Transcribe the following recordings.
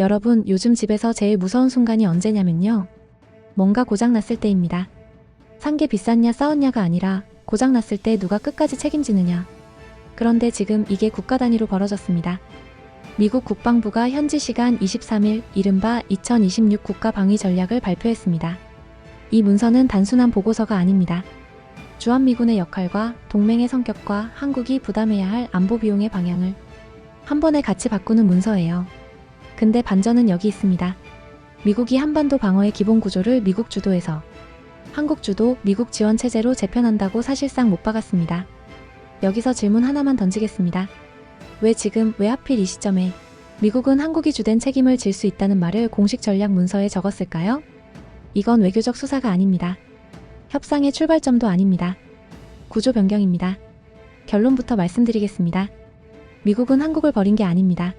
여러분, 요즘 집에서 제일 무서운 순간이 언제냐면요. 뭔가 고장났을 때입니다. 산 게 비쌌냐 싸웠냐가 아니라 고장났을 때 누가 끝까지 책임지느냐. 그런데 지금 이게 국가 단위로 벌어졌습니다. 미국 국방부가 현지 시간 23일 이른바 2026 국가 방위 전략을 발표했습니다. 이 문서는 단순한 보고서가 아닙니다. 주한미군의 역할과 동맹의 성격과 한국이 부담해야 할 안보 비용의 방향을 한 번에 같이 바꾸는 문서예요. 근데 반전은 여기 있습니다. 미국이 한반도 방어의 기본 구조를 미국 주도에서 한국 주도, 미국 지원 체제로 재편한다고 사실상 못 박았습니다. 여기서 질문 하나만 던지겠습니다. 왜 지금, 왜 하필 이 시점에 미국은 한국이 주된 책임을 질 수 있다는 말을 공식 전략 문서에 적었을까요? 이건 외교적 수사가 아닙니다. 협상의 출발점도 아닙니다. 구조 변경입니다. 결론부터 말씀드리겠습니다. 미국은 한국을 버린 게 아닙니다.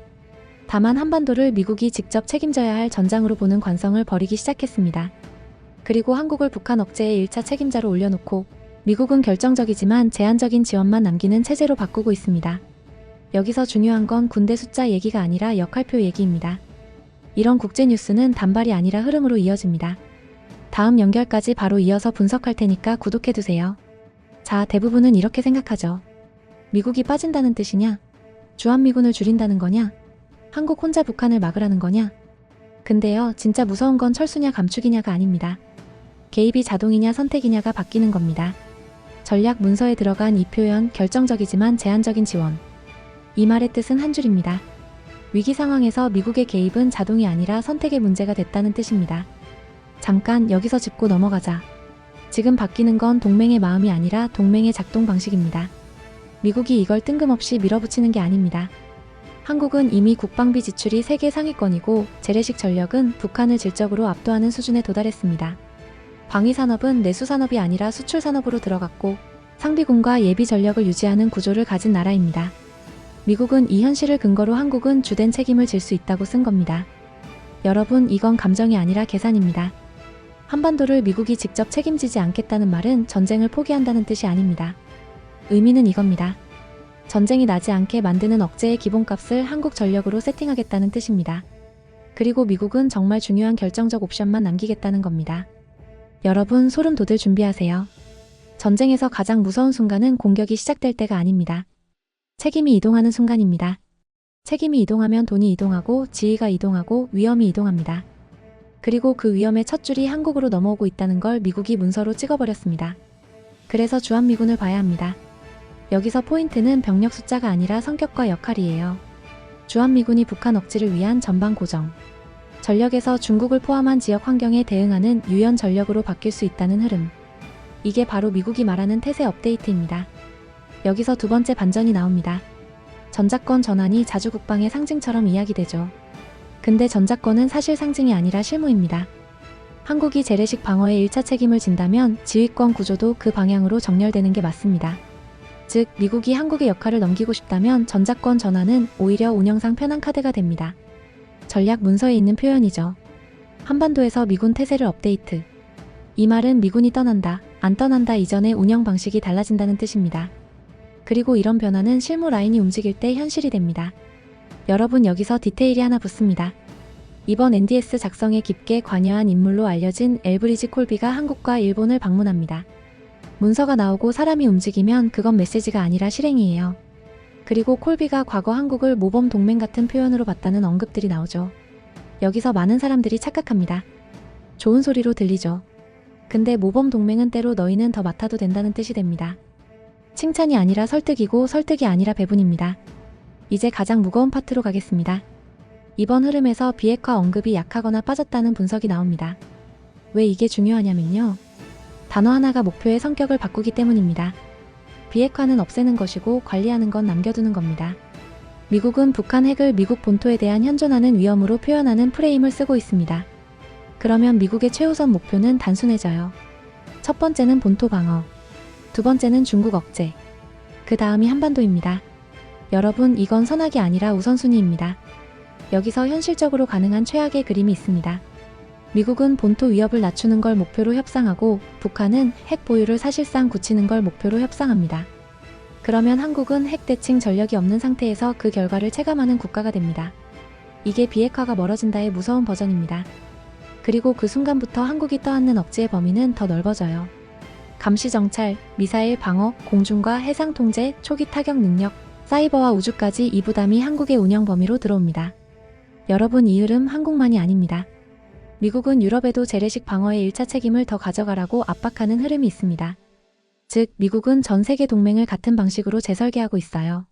다만 한반도를 미국이 직접 책임져야 할 전장으로 보는 관성을 버리기 시작했습니다. 그리고 한국을 북한 억제의 1차 책임자로 올려놓고 미국은 결정적이지만 제한적인 지원만 남기는 체제로 바꾸고 있습니다. 여기서 중요한 건 군대 숫자 얘기가 아니라 역할표 얘기입니다. 이런 국제뉴스는 단발이 아니라 흐름으로 이어집니다. 다음 연결까지 바로 이어서 분석할 테니까 구독해두세요. 자, 대부분은 이렇게 생각하죠. 미국이 빠진다는 뜻이냐? 주한미군을 줄인다는 거냐? 한국 혼자 북한을 막으라는 거냐? 근데요, 진짜 무서운 건 철수냐 감축이냐가 아닙니다. 개입이 자동이냐 선택이냐가 바뀌는 겁니다. 전략 문서에 들어간 이 표현, 결정적이지만 제한적인 지원. 이 말의 뜻은 한 줄입니다. 위기 상황에서 미국의 개입은 자동이 아니라 선택의 문제가 됐다는 뜻입니다. 잠깐 여기서 짚고 넘어가자. 지금 바뀌는 건 동맹의 마음이 아니라 동맹의 작동 방식입니다. 미국이 이걸 뜬금없이 밀어붙이는 게 아닙니다. 한국은 이미 국방비 지출이 세계 상위권이고 재래식 전력은 북한을 질적으로 압도하는 수준에 도달했습니다. 방위산업은 내수산업이 아니라 수출산업으로 들어갔고 상비군과 예비 전력을 유지하는 구조를 가진 나라입니다. 미국은 이 현실을 근거로 한국은 주된 책임을 질 수 있다고 쓴 겁니다. 여러분, 이건 감정이 아니라 계산입니다. 한반도를 미국이 직접 책임지지 않겠다는 말은 전쟁을 포기한다는 뜻이 아닙니다. 의미는 이겁니다. 전쟁이 나지 않게 만드는 억제의 기본값을 한국 전력으로 세팅하겠다는 뜻입니다. 그리고 미국은 정말 중요한 결정적 옵션만 남기겠다는 겁니다. 여러분, 소름 돋을 준비하세요. 전쟁에서 가장 무서운 순간은 공격이 시작될 때가 아닙니다. 책임이 이동하는 순간입니다. 책임이 이동하면 돈이 이동하고 지위가 이동하고 위험이 이동합니다. 그리고 그 위험의 첫 줄이 한국으로 넘어오고 있다는 걸 미국이 문서로 찍어버렸습니다. 그래서 주한미군을 봐야 합니다. 여기서 포인트는 병력 숫자가 아니라 성격과 역할이에요. 주한미군이 북한 억지를 위한 전방 고정. 전력에서 중국을 포함한 지역 환경에 대응하는 유연 전력으로 바뀔 수 있다는 흐름. 이게 바로 미국이 말하는 태세 업데이트입니다. 여기서 두 번째 반전이 나옵니다. 전작권 전환이 자주 국방의 상징처럼 이야기되죠. 근데 전작권은 사실 상징이 아니라 실무입니다. 한국이 재래식 방어의 1차 책임을 진다면 지휘권 구조도 그 방향으로 정렬되는 게 맞습니다. 즉, 미국이 한국의 역할을 넘기고 싶다면 전작권 전환은 오히려 운영상 편한 카드가 됩니다. 전략 문서에 있는 표현이죠. 한반도에서 미군 태세를 업데이트. 이 말은 미군이 떠난다, 안 떠난다 이전의 운영 방식이 달라진다는 뜻입니다. 그리고 이런 변화는 실무 라인이 움직일 때 현실이 됩니다. 여러분, 여기서 디테일이 하나 붙습니다. 이번 NDS 작성에 깊게 관여한 인물로 알려진 엘브리지 콜비가 한국과 일본을 방문합니다. 문서가 나오고 사람이 움직이면 그건 메시지가 아니라 실행이에요. 그리고 콜비가 과거 한국을 모범 동맹 같은 표현으로 봤다는 언급들이 나오죠. 여기서 많은 사람들이 착각합니다. 좋은 소리로 들리죠. 근데 모범 동맹은 때로 너희는 더 맡아도 된다는 뜻이 됩니다. 칭찬이 아니라 설득이고 설득이 아니라 배분입니다. 이제 가장 무거운 파트로 가겠습니다. 이번 흐름에서 비핵화 언급이 약하거나 빠졌다는 분석이 나옵니다. 왜 이게 중요하냐면요. 단어 하나가 목표의 성격을 바꾸기 때문입니다. 비핵화는 없애는 것이고 관리하는 건 남겨두는 겁니다. 미국은 북한 핵을 미국 본토에 대한 현존하는 위험으로 표현하는 프레임을 쓰고 있습니다. 그러면 미국의 최우선 목표는 단순해져요. 첫 번째는 본토 방어, 두 번째는 중국 억제, 그 다음이 한반도입니다. 여러분, 이건 선악이 아니라 우선순위입니다. 여기서 현실적으로 가능한 최악의 그림이 있습니다. 미국은 본토 위협을 낮추는 걸 목표로 협상하고 북한은 핵 보유를 사실상 굳히는 걸 목표로 협상합니다. 그러면 한국은 핵 대칭 전력이 없는 상태에서 그 결과를 체감하는 국가가 됩니다. 이게 비핵화가 멀어진다의 무서운 버전입니다. 그리고 그 순간부터 한국이 떠안는 억지의 범위는 더 넓어져요. 감시 정찰, 미사일 방어, 공중과 해상 통제, 초기 타격 능력, 사이버와 우주까지 이 부담이 한국의 운영 범위로 들어옵니다. 여러분, 이 흐름 한국만이 아닙니다. 미국은 유럽에도 재래식 방어의 1차 책임을 더 가져가라고 압박하는 흐름이 있습니다. 즉, 미국은 전 세계 동맹을 같은 방식으로 재설계하고 있어요.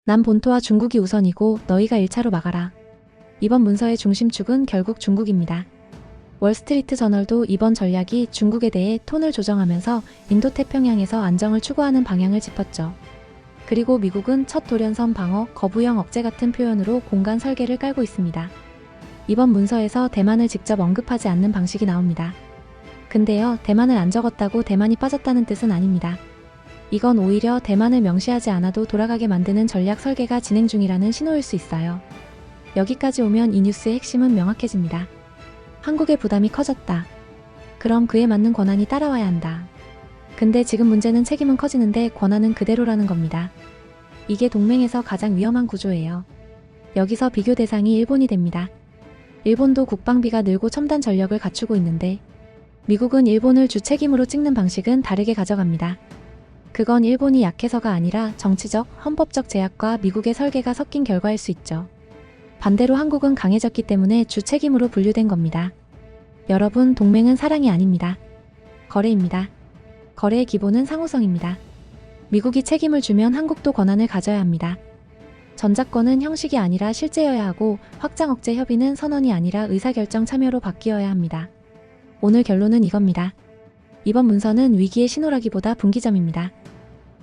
남 본토와 중국이 우선이고 너희가 1차로 막아라. 이번 문서의 중심축은 결국 중국입니다. 월스트리트 저널도 이번 전략이 중국에 대해 톤을 조정하면서 인도태평양에서 안정을 추구하는 방향을 짚었죠. 그리고 미국은 첫 돌연선 방어, 거부형 억제 같은 표현으로 공간 설계를 깔고 있습니다. 이번 문서에서 대만을 직접 언급하지 않는 방식이 나옵니다. 근데요, 대만을 안 적었다고 대만이 빠졌다는 뜻은 아닙니다. 이건 오히려 대만을 명시하지 않아도 돌아가게 만드는 전략 설계가 진행 중이라는 신호일 수 있어요. 여기까지 오면 이 뉴스의 핵심은 명확해집니다. 한국의 부담이 커졌다. 그럼 그에 맞는 권한이 따라와야 한다. 근데 지금 문제는 책임은 커지는데 권한은 그대로라는 겁니다. 이게 동맹에서 가장 위험한 구조예요. 여기서 비교 대상이 일본이 됩니다. 일본도 국방비가 늘고 첨단 전력을 갖추고 있는데 미국은 일본을 주 책임으로 찍는 방식은 다르게 가져갑니다. 그건 일본이 약해서가 아니라 정치적, 헌법적 제약과 미국의 설계가 섞인 결과일 수 있죠. 반대로 한국은 강해졌기 때문에 주 책임으로 분류된 겁니다. 여러분, 동맹은 사랑이 아닙니다. 거래입니다. 거래의 기본은 상호성입니다. 미국이 책임을 주면 한국도 권한을 가져야 합니다. 전작권은 형식이 아니라 실제여야 하고 확장 억제 협의는 선언이 아니라 의사결정 참여로 바뀌어야 합니다. 오늘 결론은 이겁니다. 이번 문서는 위기의 신호라기보다 분기점입니다.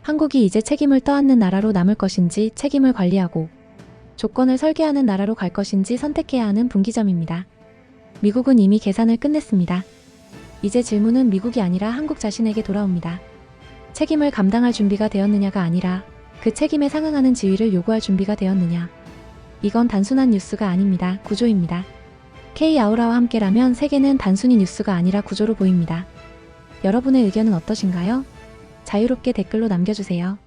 한국이 이제 책임을 떠안는 나라로 남을 것인지 책임을 관리하고 조건을 설계하는 나라로 갈 것인지 선택해야 하는 분기점입니다. 미국은 이미 계산을 끝냈습니다. 이제 질문은 미국이 아니라 한국 자신에게 돌아옵니다. 책임을 감당할 준비가 되었느냐가 아니라 그 책임에 상응하는 지위를 요구할 준비가 되었느냐. 이건 단순한 뉴스가 아닙니다. 구조입니다. K-아우라와 함께라면 세계는 단순히 뉴스가 아니라 구조로 보입니다. 여러분의 의견은 어떠신가요? 자유롭게 댓글로 남겨주세요.